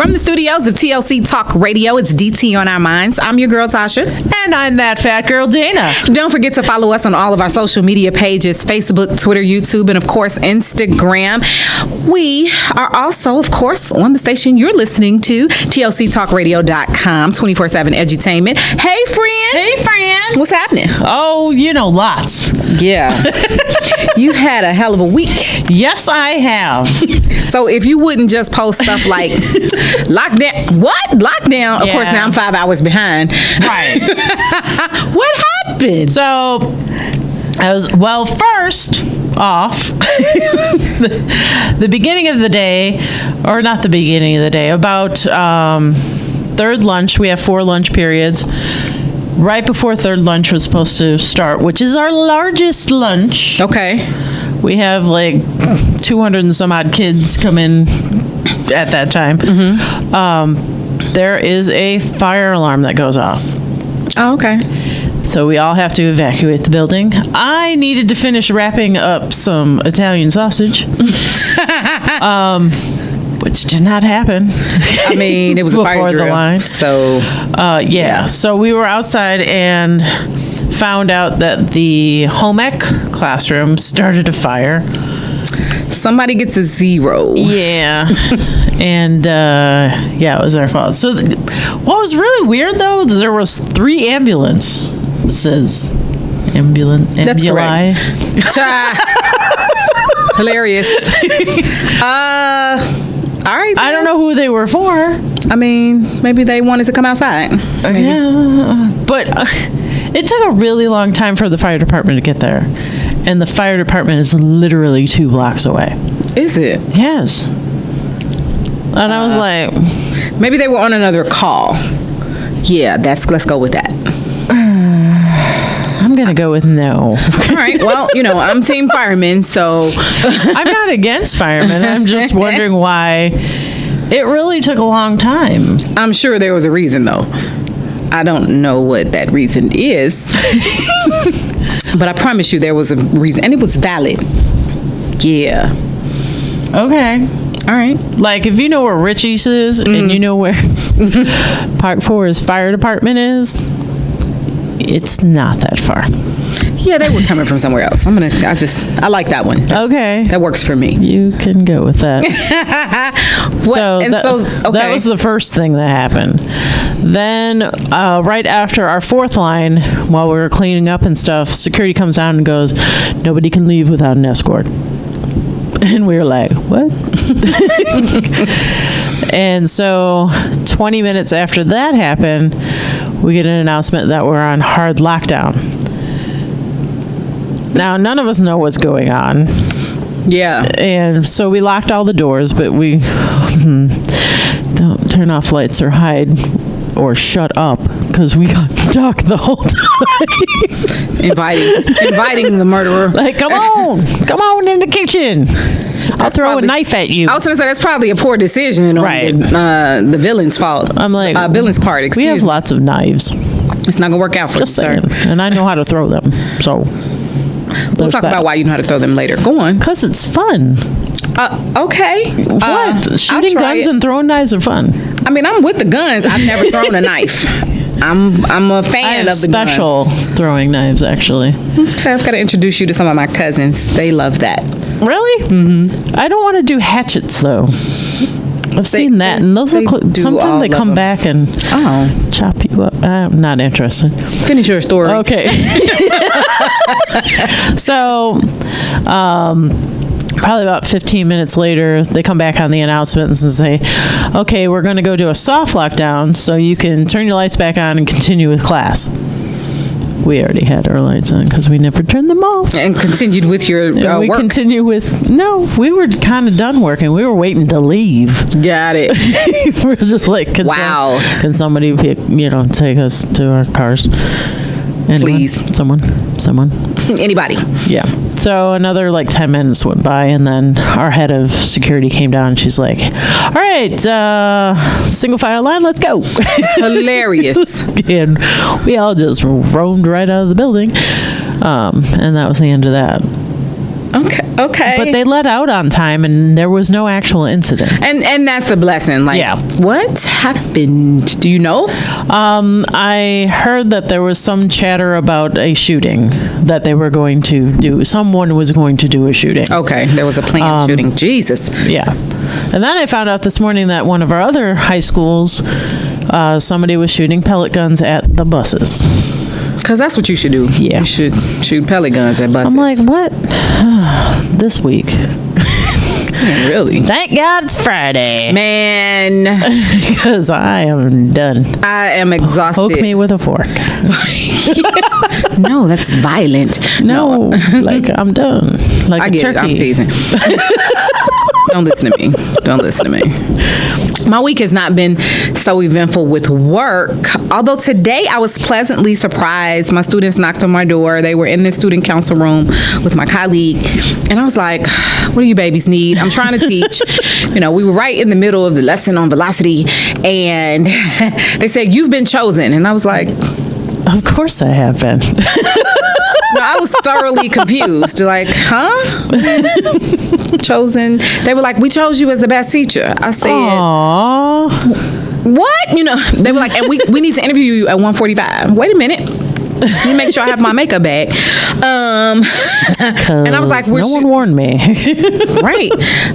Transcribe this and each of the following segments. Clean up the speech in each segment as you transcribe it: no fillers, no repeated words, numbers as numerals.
From the studios of TLC Talk Radio, it's DT on our minds. I'm your girl, Tasha. And I'm that fat girl, Dana. Don't forget to follow us on all of our social media pages, Facebook, Twitter, YouTube, and of course, Instagram. We are also, of course, on the station you're listening to, TLCTalkRadio.com, 24/7 edutainment. Hey, friend. Hey, friend. What's happening? Oh, lots. Yeah. You had a hell of a week. Yes, I have. So if you wouldn't just post stuff like lockdown, what? Lockdown? Of course, now I'm 5 hours behind. Right. What happened? So first off, the beginning of the day, or not the beginning of the day, about third lunch, we have 4 lunch periods. Right before third lunch was supposed to start, which is our largest lunch. Okay. We have like 200 and some odd kids come in at that time. Mm-hmm. There is a fire alarm that goes off. Oh, okay. So we all have to evacuate the building. I needed to finish wrapping up some Italian sausage, which did not happen. I mean, it was a fire drill. The line. So, yeah. So we were outside and found out that the home ec classroom started a fire. Somebody gets a 0. Yeah. And, it was our fault. So what was really weird, though, there was 3 ambulances. That's correct. Hilarious. All right. I don't know who they were for. I mean, maybe they wanted to come outside. Yeah. But it took a really long time for the fire department to get there. And the fire department is literally 2 blocks away. Is it? Yes. And I was like... Maybe they were on another call. Yeah, let's go with that. I'm going to go with no. All right. Well, I'm team firemen, so... I'm not against firemen. I'm just wondering why it really took a long time. I'm sure there was a reason, though. I don't know what that reason is. But I promise you there was a reason. And it was valid. Yeah. Okay. All right. Like, if you know where Richie's is, and you know where Park Forest Fire Department is, it's not that far. Yeah, they were coming from somewhere else. I like that one. Okay. That works for me. You can go with that. That was the first thing that happened. Then, right after our 4th line, while we were cleaning up and stuff, security comes down and goes, "Nobody can leave without an escort." And we were like, what? And so 20 minutes after that happened, we get an announcement that we're on hard lockdown. Now, none of us know what's going on. Yeah. And so we locked all the doors, but we don't turn off lights or hide or shut up, because we got stuck the whole time. Inviting the murderer. Like, come on in the kitchen. I'll throw a knife at you. I was going to say, that's probably a poor decision on the villain's fault. I'm like, villain's part, we have lots of knives. It's not going to work out for you, sir. And I know how to throw them, so... We'll talk about why you know how to throw them later. Go on. Because it's fun. Okay. What? Shooting guns and throwing knives are fun. I mean, I'm with the guns. I've never thrown a knife. I'm a fan of the special guns. Throwing knives, actually. Okay, I've got to introduce you to some of my cousins. They love that. Really? Mm-hmm. I don't want to do hatchets, though. I've seen that, and those sometimes they come back and chop you up. I'm not interested. Finish your story. Okay. So, probably about 15 minutes later, they come back on the announcements and say, okay, we're going to go to a soft lockdown, so you can turn your lights back on and continue with class. We already had our lights on because we never turned them off. And continued with your we work. Continue with, no, we were kind of done working. We were waiting to leave. Got it. We're just like, can somebody take us to our cars? Anyone? Please. Someone. Anybody. Yeah. So another 10 minutes went by, and then our head of security came down, and she's like, all right, single file line, let's go. Hilarious. And we all just roamed right out of the building. And that was the end of that. Okay. But they let out on time, and there was no actual incident. And that's the blessing. Like, Yeah. what happened? Do you know? I heard that there was some chatter about a shooting that they were going to do. Someone was going to do a shooting. Okay, there was a planned shooting. Jesus. Yeah. And then I found out this morning that one of our other high schools, somebody was shooting pellet guns at the buses. Because that's what you should do. Yeah. You should shoot pellet guns at buses. I'm like, what? This week. Really? Thank God it's Friday. Man, Because I am done. I am exhausted. Poke me with a fork. No, that's violent. No, like I'm done. Like I a get turkey. it. I'm teasing. Don't listen to me. Don't listen to me. My week has not been so eventful with work. Although today I was pleasantly surprised. My students knocked on my door. They were in the student council room with my colleague. And I was like, what do you babies need? I'm trying to teach. We were right in the middle of the lesson on velocity. And they said, you've been chosen. And I was like, Of course I have been. no, I was thoroughly confused. Like, huh? Chosen. They were like, we chose you as the best teacher. I said, Aww. what? They were like, and we need to interview you at 1:45. Wait a minute. Let me make sure I have my makeup bag. And I was like, no one warned me. right.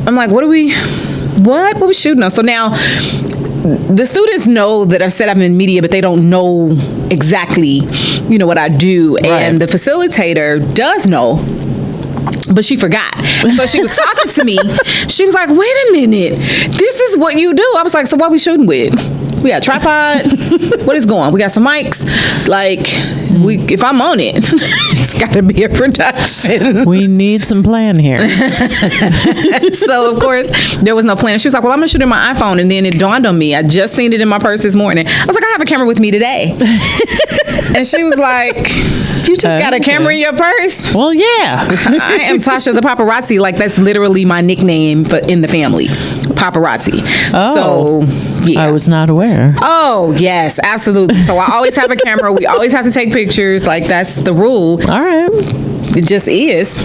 I'm like, what are we shooting on? So now the students know that I've said I'm in media, but they don't know exactly, what I do. Right. And the facilitator does know, but she forgot. So she was talking to me. She was like, wait a minute. This is what you do. I was like, so what we shooting with? We got a tripod. What is going? We got some mics. Like, if I'm on it, it's got to be a production. We need some plan here. So, of course, there was no plan. She was like, well, I'm going to shoot in my iPhone. And then it dawned on me. I just seen it in my purse this morning. I was like, I have a camera with me today. And she was like, you just got a camera in your purse? Well, yeah. I am Tasha the paparazzi. Like, that's literally my nickname in the family. Paparazzi. Oh. So, yeah. I was not aware. Oh, yes, absolutely. So I always have a camera. We always have to take pictures. Like, that's the rule. All right. It just is.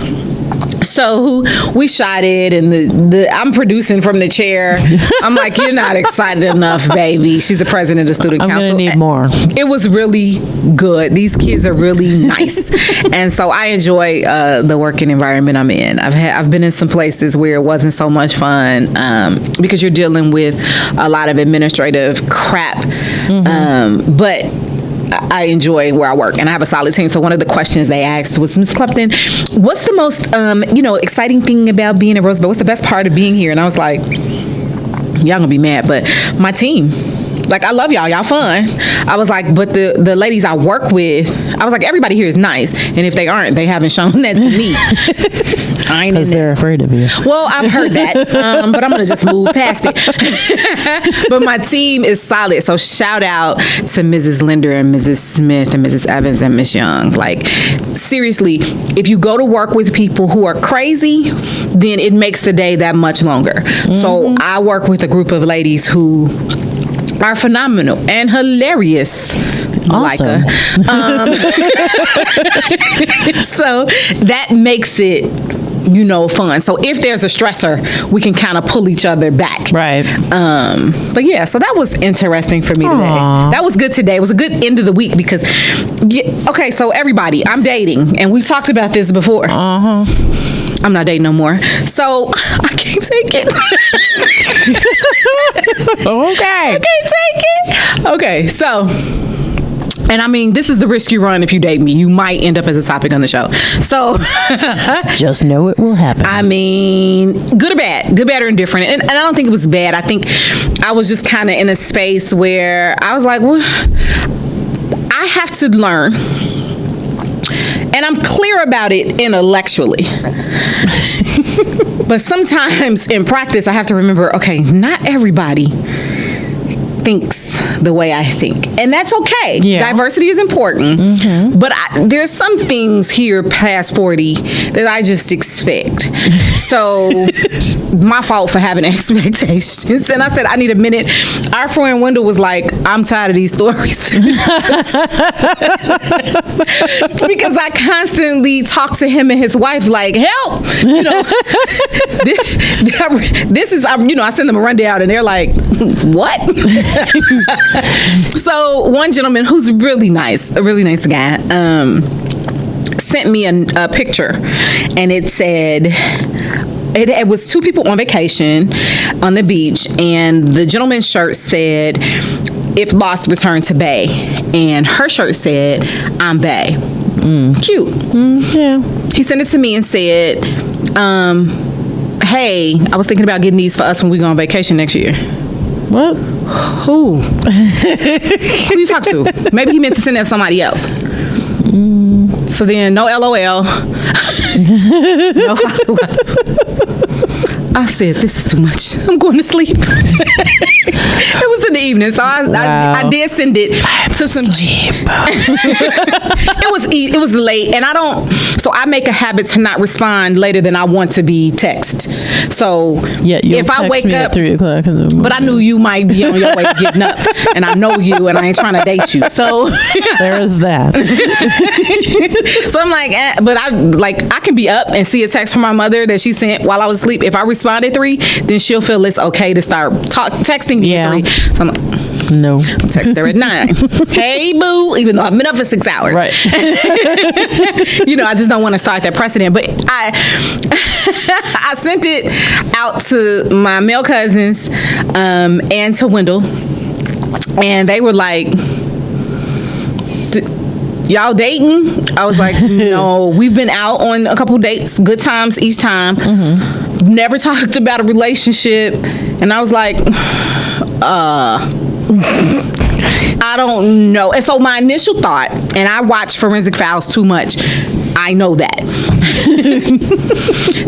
So we shot it, and I'm producing from the chair. I'm like, you're not excited enough, baby. She's the president of the student I'm council. going to need more. It was really good. These kids are really nice. And so I enjoy the working environment I'm in. I've been in some places where it wasn't so much fun because you're dealing with a lot of administrative crap. But I enjoy where I work, and I have a solid team. So one of the questions they asked was, Ms. Clepton, what's the most, exciting thing about being at Roosevelt? What's the best part of being here? And I was like, y'all gonna be mad, but my team. Like, I love y'all fun. I was like, but the ladies I work with, I was like, everybody here is nice. And if they aren't, they haven't shown that to me. I ain't in Because they're afraid of you. Well, I've heard that, but I'm going to just move past it. But my team is solid. So shout out to Mrs. Linder and Mrs. Smith and Mrs. Evans and Miss Young. Like, seriously, if you go to work with people who are crazy, then it makes the day that much longer. So I work with a group of ladies who are phenomenal and hilarious. Awesome. So that makes it, fun. So if there's a stressor, we can kind of pull each other back. Right. But yeah, so that was interesting for me today. Aww. That was good today. It was a good end of the week because, okay, so everybody, I'm dating, and we've talked about this before. I'm not dating no more. So I can't take it. Okay. I can't take it. Okay, so, and I mean, this is the risk you run if you date me. You might end up as a topic on the show. So, Just know it will happen. I mean, good or bad, good, bad, or indifferent. And I don't think it was bad. I think I was just kind of in a space where I was like, well, I have to learn. And I'm clear about it intellectually. But sometimes in practice, I have to remember, okay, not everybody thinks the way I think, and that's okay. Yeah. Diversity is important, but there's some things here past 40 that I just expect. So my fault for having expectations. And I said I need a minute. Our friend Wendell was like, "I'm tired of these stories," because I constantly talk to him and his wife like, "Help!" You know, this is, you know, I send them a rundown and they're like, "What?" So one gentleman who's really nice, a really nice guy, sent me a picture, and it said, it was two people on vacation on the beach, and the gentleman's shirt said, "If lost, return to Bay," and her shirt said, "I'm Bay." Cute. Yeah. He sent it to me and said, "Hey, I was thinking about getting these for us when we go on vacation next year." What? Who? Who you talk to? Maybe he meant to send that to somebody else. So then, no LOL. No follow-up. I said, "This is too much. I'm going to sleep." It was in the evening, so I did send it to some. It was late, and so I make a habit to not respond later than I want to be text. So Yeah, if I wake me up at 3 o'clock in the morning. but I knew you might be on your way to getting up, and I know you, and I ain't trying to date you. So there is that. so I'm like, but I can be up and see a text from my mother that she sent while I was asleep. If I respond at 3, then she'll feel it's okay to start texting me at 3. So I'm like, No. I'll text her at 9. Hey, boo, even though I've been up for 6 hours. Right. You know, I just don't want to start that precedent. But I sent it out to my male cousins and to Wendell. And they were like, "Y'all dating?" I was like, "No, we've been out on a couple dates, good times each time. Never talked about a relationship." And I was like, I don't know. And so my initial thought, and I watch Forensic Files too much, I know that.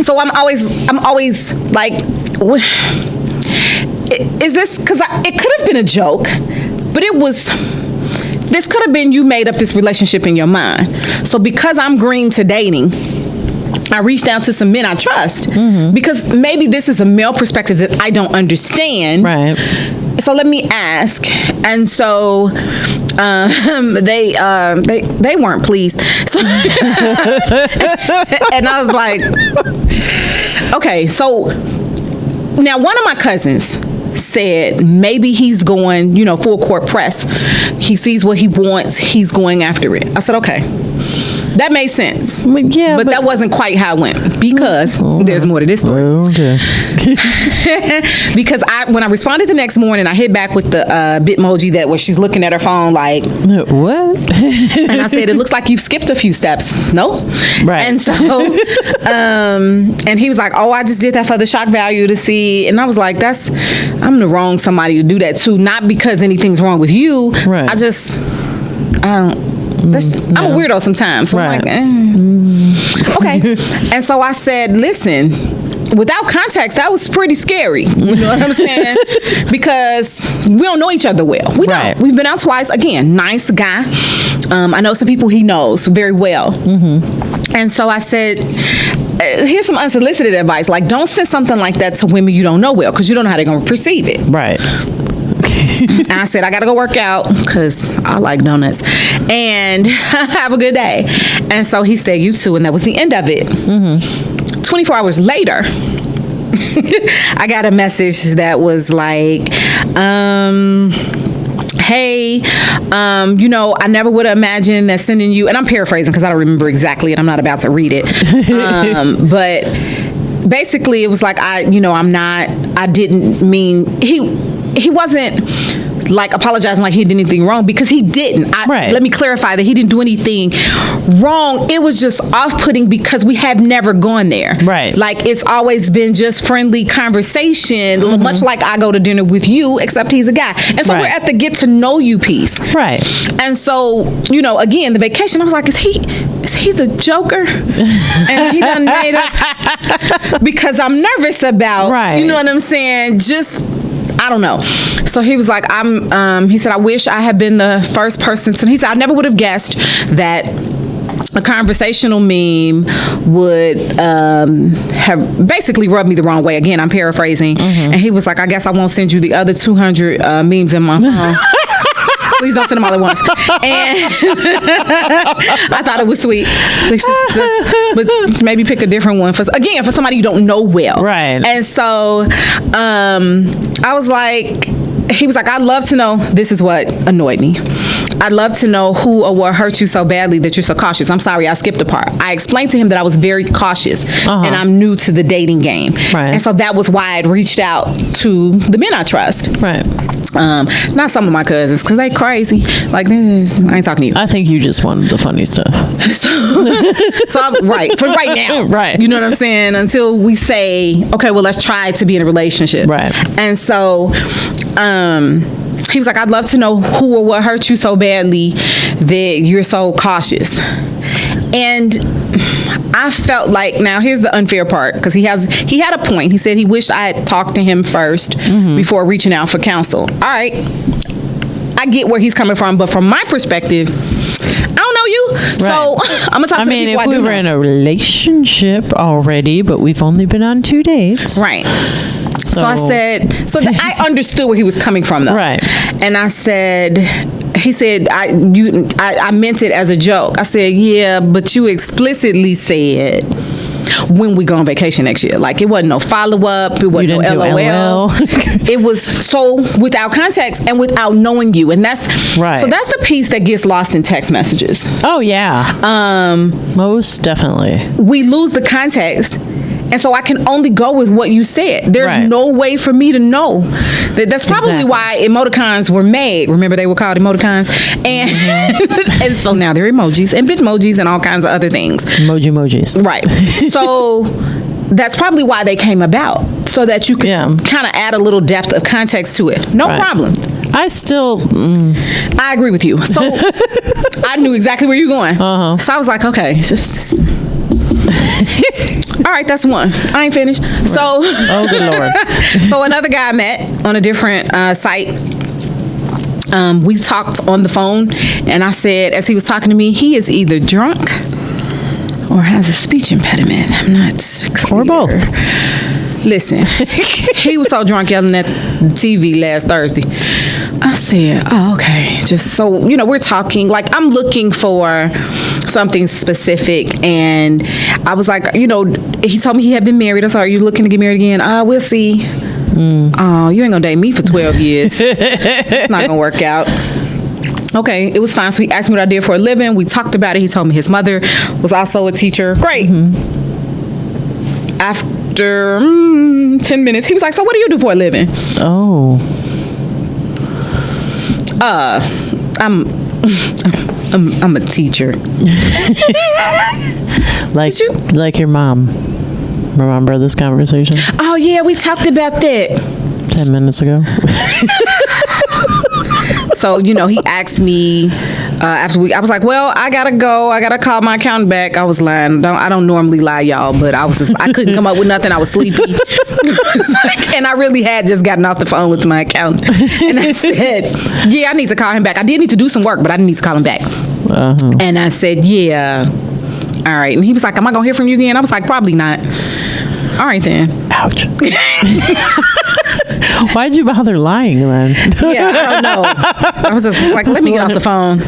So I'm always like, is this, because it could have been a joke, but this could have been you made up this relationship in your mind. So because I'm green to dating, I reached out to some men I trust, because maybe this is a male perspective that I don't understand. Right. So let me ask. And so they weren't pleased. So and I was like, okay. So now one of my cousins said maybe he's going, full court press. He sees what he wants. He's going after it. I said, okay. That made sense. Yeah, but that wasn't quite how it went, because there's more to this story. Okay. Because when I responded the next morning, I hit back with the Bitmoji that was she's looking at her phone like, what? And I said, it looks like you've skipped a few steps. No? Right. And so, and he was like, oh, I just did that for the shock value to see. And I was like, I'm the wrong somebody to do that to. Not because anything's wrong with you. Right. I'm a weirdo sometimes. So right. I'm like, okay. And so I said, listen, without context, that was pretty scary. You know what I'm saying? Because we don't know each other well. We don't. We've been out twice. Again, nice guy. I know some people he knows very well. Mm-hmm. And so I said, here's some unsolicited advice. Like, don't send something like that to women you don't know well, because you don't know how they're going to perceive it. Right. And I said, I got to go work out because I like donuts. And have a good day. And so he said, you too. And that was the end of it. Mm-hmm. 24 hours later, I got a message that was like, hey, I never would have imagined that sending you, and I'm paraphrasing because I don't remember exactly and I'm not about to read it. But basically it was like, I didn't mean, he wasn't like apologizing like he did anything wrong, because he didn't. Let me clarify that he didn't do anything wrong. It was just off-putting because we have never gone there. Right. Like, it's always been just friendly conversation, much like I go to dinner with you, except he's a guy. And so we're at the get to know you piece. Right. And so, again, the vacation, I was like, is he the Joker? And he done made it because I'm nervous about, you know what I'm saying? Just I don't know. So he was like, he said, I wish I had been the first person to, he said, I never would have guessed that a conversational meme would have basically rubbed me the wrong way. Again, I'm paraphrasing. And he was like, I guess I won't send you the other 200 memes in my phone. Please don't send them all at once. And I thought it was sweet. But maybe pick a different one for somebody you don't know well. Right. And so I was like, he was like, I'd love to know, this is what annoyed me. I'd love to know who or what hurt you so badly that you're so cautious. I'm sorry, I skipped a part. I explained to him that I was very cautious and I'm new to the dating game. Right. And so that was why I'd reached out to the men I trust. Right. Not some of my cousins, because they crazy. Like this, I ain't talking to you. I think you just wanted the funny stuff. So I'm right for right now. Right. You know what I'm saying? Until we say, okay, well, let's try to be in a relationship. Right. And so, he was like, I'd love to know who or what hurt you so badly that you're so cautious. And I felt like, now here's the unfair part, because he had a point. He said he wished I had talked to him first before reaching out for counsel. All right, I get where he's coming from, but from my perspective, I don't know you, so I'm gonna talk to the people I do know. If we were in a relationship already, but we've only been on 2 dates, right? So I said, I understood where he was coming from, though. Right. And I said, he said, I meant it as a joke. I said, yeah, but you explicitly said when we go on vacation next year. Like, it wasn't no follow-up. It wasn't no LOL. It was so without context and without knowing you. And that's right. So that's the piece that gets lost in text messages. Oh, yeah. Most definitely. We lose the context. And so I can only go with what you said. There's no way for me to know. That's probably why emoticons were made. Remember, they were called emoticons? And, and so now they're emojis and bitmojis and all kinds of other things. Emojis. Right. So that's probably why they came about. So that you could kind of add a little depth of context to it. No problem. I still... I agree with you. So I knew exactly where you're going. So I was like, okay, just... All right, that's one. I ain't finished. Right. So, oh good Lord. So another guy I met on a different site. We talked on the phone, and I said, as he was talking to me, he is either drunk or has a speech impediment. I'm not clear. Or both. Listen, he was so drunk yelling at the TV last Thursday. I said, oh, okay. Just so, we're talking, like, I'm looking for something specific. And I was like, he told me he had been married. I said, are you looking to get married again? We'll see. Oh, you ain't gonna date me for 12 years. It's not gonna work out. Okay, it was fine. So he asked me what I did for a living. We talked about it. He told me his mother was also a teacher. Great. After 10 minutes, he was like, so what do you do for a living? Oh. I'm a teacher. Like your mom. Remember this conversation? Oh yeah, we talked about that 10 minutes ago. So, he asked me after I was like, well, I gotta go. I gotta call my accountant back. I was lying. I don't normally lie, y'all, but I couldn't come up with nothing. I was sleepy. And I really had just gotten off the phone with my accountant. And I said, yeah, I need to call him back. I did need to do some work, but I didn't need to call him back. And I said, yeah. All right. And he was like, am I gonna hear from you again? I was like, probably not. All right then. Ouch. Why'd you bother lying then? Yeah, I don't know. I was just like, let me get off the phone.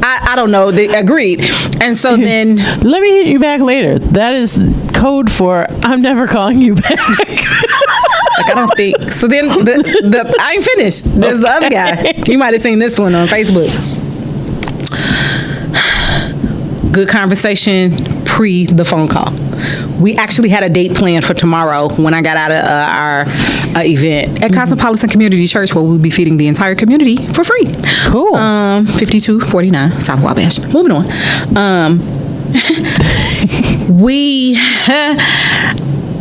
I don't know. They agreed. And so then... Let me hit you back later. That is code for I'm never calling you back. Like, I don't think... So then I ain't finished. There's the other guy. You might have seen this one on Facebook. Good conversation pre the phone call. We actually had a date planned for tomorrow when I got out of our event at Cosmopolitan Community Church, where we'll be feeding the entire community for free. Cool. 5249 South Wabash. Moving on.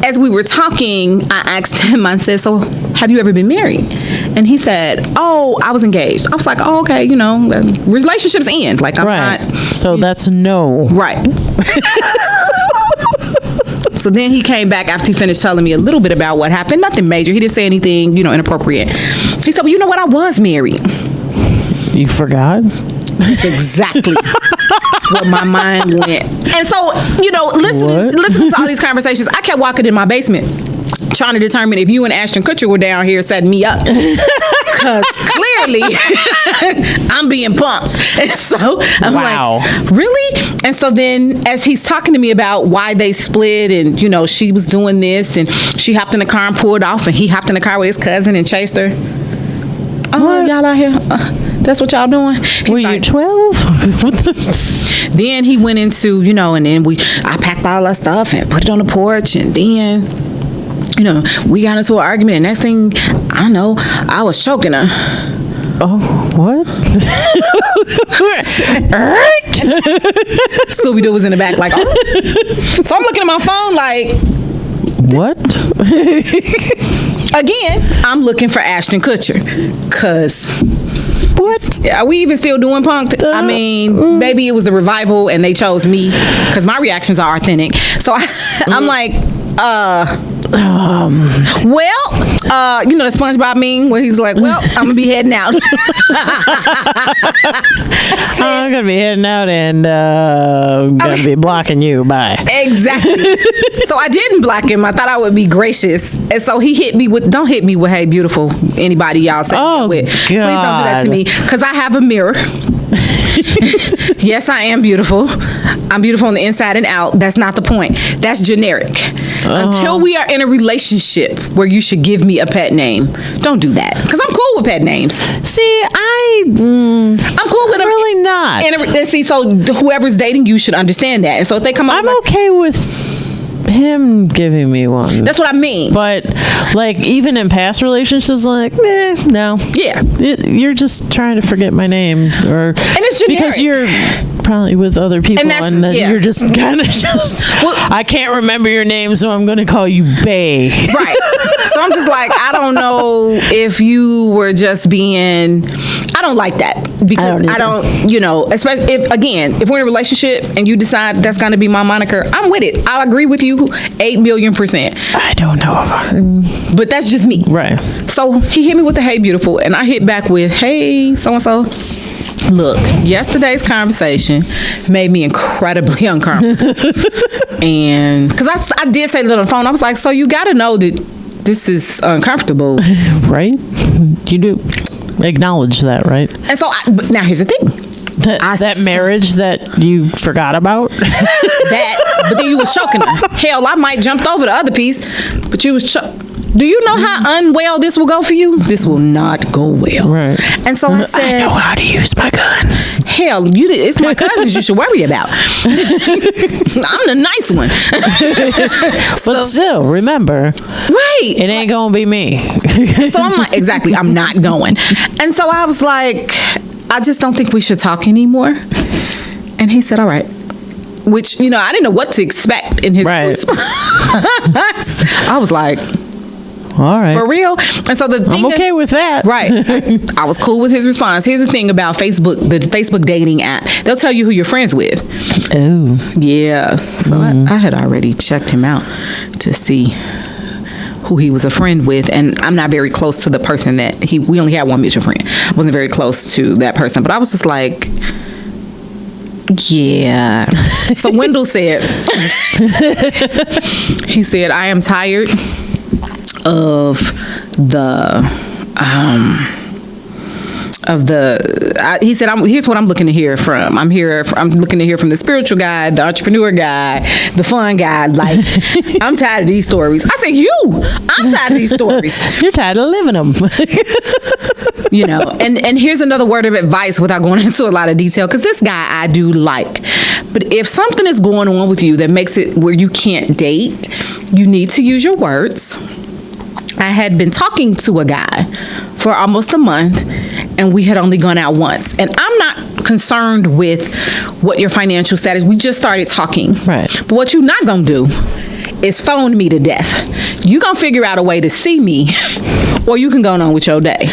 As we were talking, I asked him, I said, so have you ever been married? And he said, oh, I was engaged. I was like, oh, okay, relationships end. Like, I'm not. So that's no. Right. So then he came back after he finished telling me a little bit about what happened. Nothing major. He didn't say anything, inappropriate. He said, well, you know what? I was married. You forgot? That's exactly what my mind went. And so, listening to all these conversations, I kept walking in my basement trying to determine if you and Ashton Kutcher were down here setting me up. Because clearly, I'm being punked. And so I'm like, really? And so then as he's talking to me about why they split and, she was doing this and she hopped in the car and pulled off and he hopped in the car with his cousin and chased her. Oh, y'all out here? That's what y'all doing? Were you 12? Then he went into, and then I packed all our stuff and put it on the porch, and then, we got into an argument, and next thing I know, I was choking her. Oh, what? Scooby-Doo was in the back like, oh. So I'm looking at my phone like, what? Again, I'm looking for Ashton Kutcher. Because... What? Are we even still doing punked? I mean, maybe it was a revival and they chose me because my reactions are authentic. So I'm like, the SpongeBob meme where he's like, well, I'm going to be heading out. I'm going to be heading out and going to be blocking you. Bye. Exactly. So I didn't block him. I thought I would be gracious. And so he hit me with, don't hit me with, hey, beautiful. Anybody y'all say that with. God. Please don't do that to me. Because I have a mirror. Yes, I am beautiful. I'm beautiful on the inside and out. That's not the point. That's generic. Until we are in a relationship where you should give me a pet name, don't do that. Because I'm cool with pet names. See, I'm cool with them. Really not. And see, so whoever's dating you should understand that. And so if they come up, I'm okay with him giving me one. That's what I mean. But like even in past relationships, like no. Yeah. You're just trying to forget my name, and it's generic. Because you're probably with other people, and then you're just kind of I can't remember your name, so I'm going to call you Bae. Right. So I'm just like, I don't know if you were just being. I don't like that because I don't especially if we're in a relationship and you decide that's going to be my moniker, I'm with it. I agree with you 8,000,000%. I don't know if but that's just me. Right. So he hit me with the hey beautiful and I hit back with hey so-and-so. Look, yesterday's conversation made me incredibly uncomfortable. And because I did say that on the phone, I was like, so you got to know that this is uncomfortable. Right? You do acknowledge that, right? And so but now here's the thing. That marriage that you forgot about? But then you was choking her. Hell, I might jumped over the other piece, but you was do you know how unwell this will go for you? This will not go well. Right. And so I said, I know how to use my gun. Hell, it's my cousins you should worry about. I'm the nice one. But still, remember. Right. It ain't going to be me. So I'm like, exactly, I'm not going. And so I was like, I just don't think we should talk anymore. And he said, all right. Which, I didn't know what to expect in his response. I was like, all right. For real? And so the thing I'm okay with that. Right. I was cool with his response. Here's the thing about Facebook, the Facebook dating app. They'll tell you who you're friends with. Oh. Yeah. So I had already checked him out to see who he was a friend with, and I'm not very close to the person that we only had one mutual friend. I wasn't very close to that person, but I was just like, yeah. So Wendell said, he said, I am tired of he said, here's what I'm looking to hear from. I'm looking to hear from the spiritual guy, the entrepreneur guy, the fun guy. Like, I'm tired of these stories. I said, I'm tired of these stories. You're tired of living them. And here's another word of advice without going into a lot of detail, because this guy I do like. But if something is going on with you that makes it where you can't date, you need to use your words. I had been talking to a guy for almost a month, and we had only gone out once. And I'm not concerned with what your financial status. We just started talking. Right. But what you're not going to do is phone me to death. You're going to figure out a way to see me, or you can go on with your day.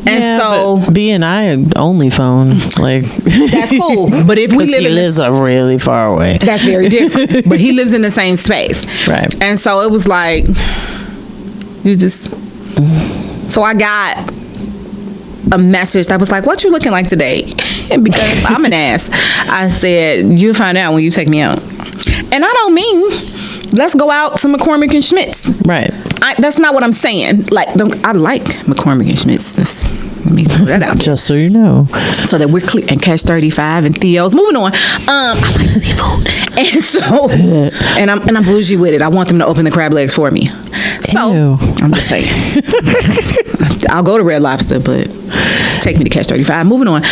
And so but B and I only phone, like that's cool. But if we 'cause live he in lives really far away. that's very different. But he lives in the same space. Right. And so it was like, you just, so I got a message that was like, what you looking like today? Because I'm an ass. I said, you'll find out when you take me out. And I don't mean, let's go out to McCormick and Schmidt's. Right. That's not what I'm saying. Like, I like McCormick and Schmidt's. Just let me throw that out there. Just so you know. So that we're clear. And Catch 35 and Theo's. Moving on. I like seafood. And so, and I'm bougie with it. I want them to open the crab legs for me. So, Ew. I'm just saying. I'll go to Red Lobster, but take me to Catch 35. Moving on.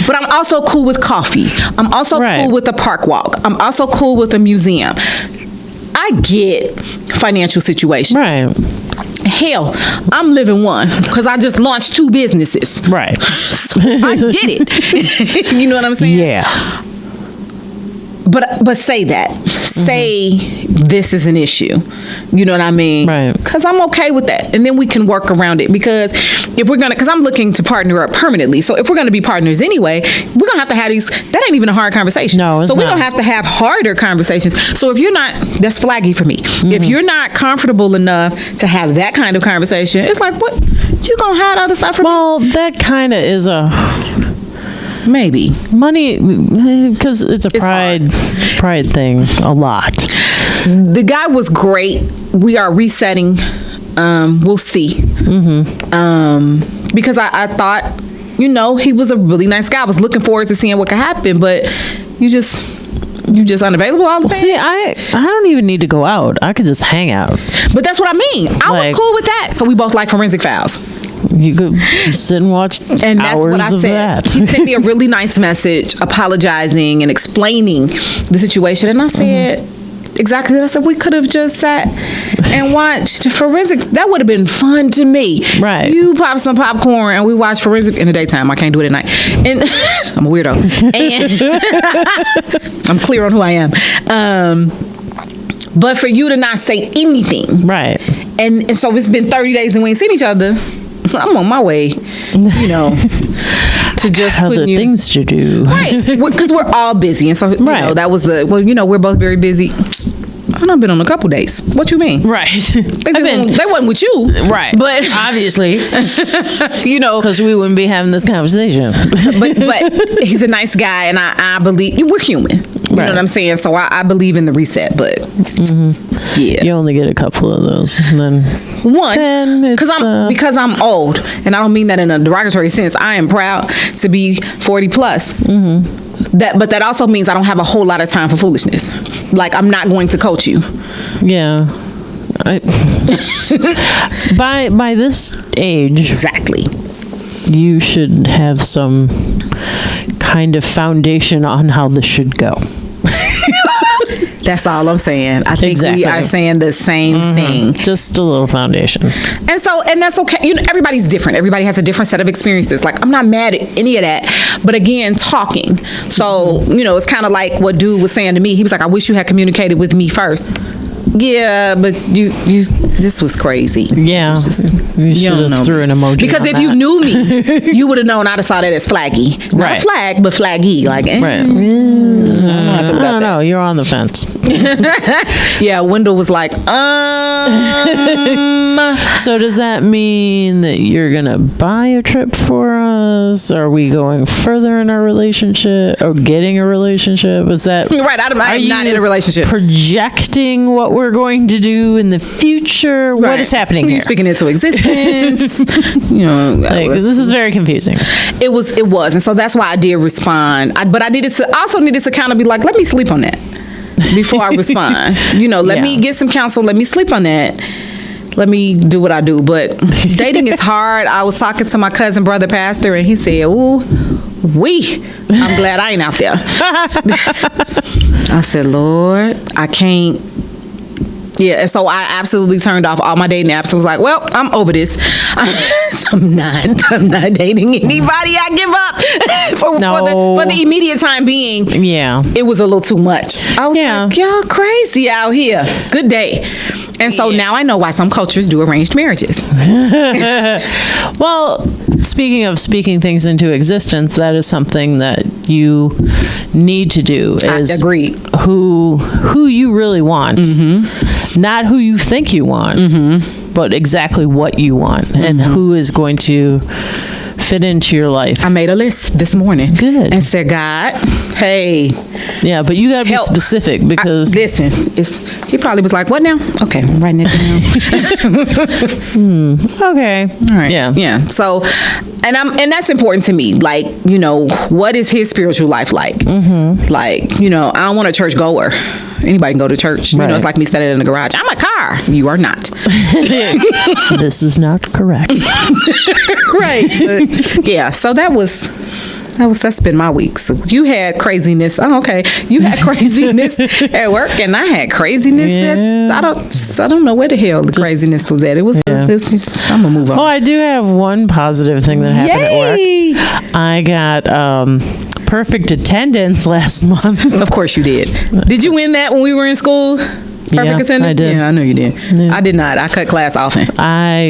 But I'm also cool with coffee. I'm also cool with the park walk. I'm also cool with the museum. I get financial situations. Right. Hell, I'm living one because I just launched 2 businesses. Right. I get it. You know what I'm saying? Yeah. But say that. Say this is an issue. You know what I mean? Right. Because I'm okay with that. And then we can work around it. Because if we're going to, because I'm looking to partner up permanently. So if we're going to be partners anyway, we're going to have these, that ain't even a hard conversation. No, it's so we're not. going to have harder conversations. So if you're not, that's flaggy for me. If you're not comfortable enough to have that kind of conversation, it's like, what? You going to hide other stuff from me? Well, that kind of is a Maybe. money, because it's a pride thing a lot. The guy was great. We are resetting. We'll see. Because I thought, he was a really nice guy. I was looking forward to seeing what could happen, but you just unavailable all the time. See, I don't even need to go out. I could just hang out. But that's what I mean. I was cool with that. So we both like Forensic Files. You could sit and watch And that's hours what I of said. that. He sent me a really nice message apologizing and explaining the situation. And I said, exactly. I said, we could have just sat and watched Forensic. That would have been fun to me. Right. You pop some popcorn and we watch Forensic in the daytime. I can't do it at night. And I'm a weirdo. And I'm clear on who I am. But for you to not say anything. Right. And so it's been 30 days and we ain't seen each other. I'm on my way, to just Other things to do. Right, because we're all busy, and so that was we're both very busy. I've been on a couple dates. What you mean? Right. They wasn't with you, Right. But obviously, because we wouldn't be having this conversation. but he's a nice guy, and I believe we're human. You know what I'm saying? So I believe in the reset, but yeah, You only get a couple of those, and then because I'm old, and I don't mean that in a derogatory sense. I am proud to be 40 plus. But that also means I don't have a whole lot of time for foolishness. Like, I'm not going to coach you. Yeah. By this age, Exactly. you should have some kind of foundation on how this should go. That's all I'm saying. I think we are saying the same thing. Just a little foundation. And that's okay. Everybody's different. Everybody has a different set of experiences. Like, I'm not mad at any of that. But again, talking. So, it's kind of like what dude was saying to me. He was like, I wish you had communicated with me first. Yeah, but this was crazy. Yeah. You should have threw an emoji. Because if you knew me, you would have known I'd have saw that as flaggy. Not flag, but flaggy. Like, right. I don't know. You're on the fence. Yeah, Wendell was like, So does that mean that you're going to buy a trip for us? Are we going further in our relationship or getting a relationship? Is that right? I'm not in a relationship. Projecting what we're going to do in the future? Right. What is happening here? You're speaking into existence. This is very confusing. It was, and so that's why I did respond. But I also needed to kind of be like, let me sleep on that before I respond. Let me get some counsel. Let me sleep on that. Let me do what I do. But dating is hard. I was talking to my cousin, brother, pastor, and he said, I'm glad I ain't out there. I said, Lord, I can't. Yeah, and so I absolutely turned off all my dating apps and was like, well, I'm over this. So I'm not dating anybody. I give up for the immediate time being. Yeah. It was a little too much. I was like, y'all crazy out here. Good day. And so now I know why some cultures do arranged marriages. Well, speaking of speaking things into existence, that is something that you need to do. Is I agree. Who you really want, not who you think you want, but exactly what you want, and who is going to fit into your life. I made a list this morning. Good. And said, God, hey. Yeah, but you got to be specific because... listen, he probably was like, what now? Okay, I'm writing it down. Okay. All right. Yeah. Yeah. So, and that's important to me. Like, what is his spiritual life like? Like, I don't want a church goer. Anybody can go to church. Right. It's like me standing in the garage. I'm a car. You are not. This is not correct. Right. Yeah. So that's been my week. So you had craziness. Oh, okay. You had craziness at work, and I had craziness I don't know where the hell the craziness was at. It was. I'm gonna move on. Oh, I do have one positive thing that happened at work. I got perfect attendance last month. Of course you did. Did you win that when we were in school? Perfect attendance? I did. Yeah, I know you did. Yeah. I did not. I cut class often. I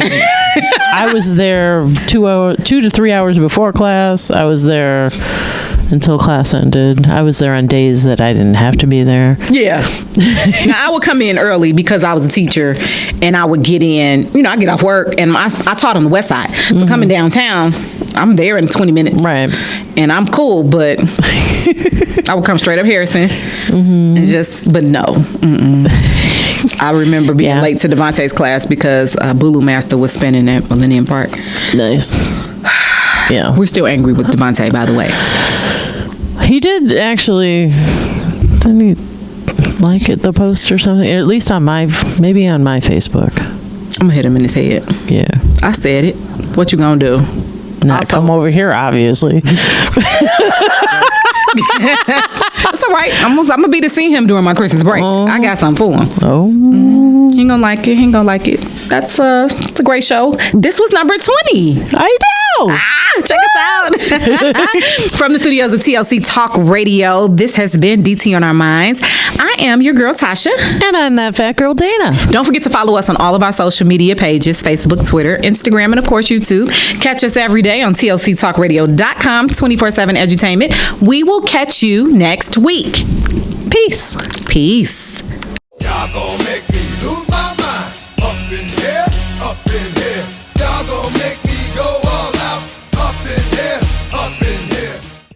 was there 2 to 3 hours before class. I was there until class ended. I was there on days that I didn't have to be there. Yeah. Now, I would come in early because I was a teacher, and I would get in, I get off work, and I taught on the west side. So coming downtown, I'm there in 20 minutes. Right. And I'm cool, but I would come straight up Harrison and but no. I remember being late to Devontae's class because Bulu Master was spinning at Millennium Park. Nice. Yeah. We're still angry with Devontae, by the way. He did actually, didn't he like the post or something? At least maybe on my Facebook. I'm gonna hit him in his head. Yeah. I said it. What you gonna do? Not come over here, obviously. It's all right. I'm gonna be to see him during my Christmas break. I got something for him. Oh. He ain't gonna like it. He ain't gonna like it. It's a great show. This was number 20. I know. Check us out. From the studios of TLC Talk Radio, this has been DT on Our Minds. I am your girl, Tasha. And I'm that fat girl, Dana. Don't forget to follow us on all of our social media pages, Facebook, Twitter, Instagram, and of course, YouTube. Catch us every day on TLCTalkRadio.com, 24/7 edutainment. We will catch you next week. Peace. Peace. Y'all gonna make me lose my mind. Up in here, up in here.